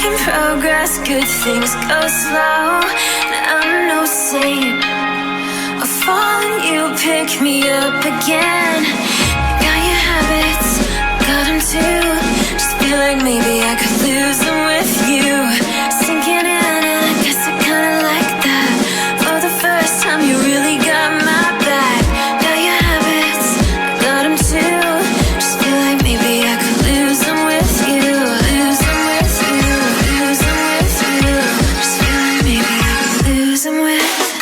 in progress, good things go slow. And I'm no saint. I fall and you pick me up again. You got your habits, got them too. Just feel like maybe I could lose them with you. Sinking in, and I guess I kinda like that. For the first time, you really got my back. Got your habits, got them too. Just feel like maybe I could lose them with you. Lose them with you, lose them with you. Just feel like maybe I could lose them with you.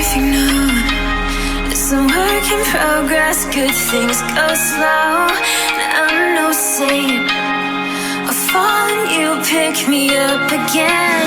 perfect, no. It's a work in progress, good things go slow. And I'm no saint. I fall and you pick me up again.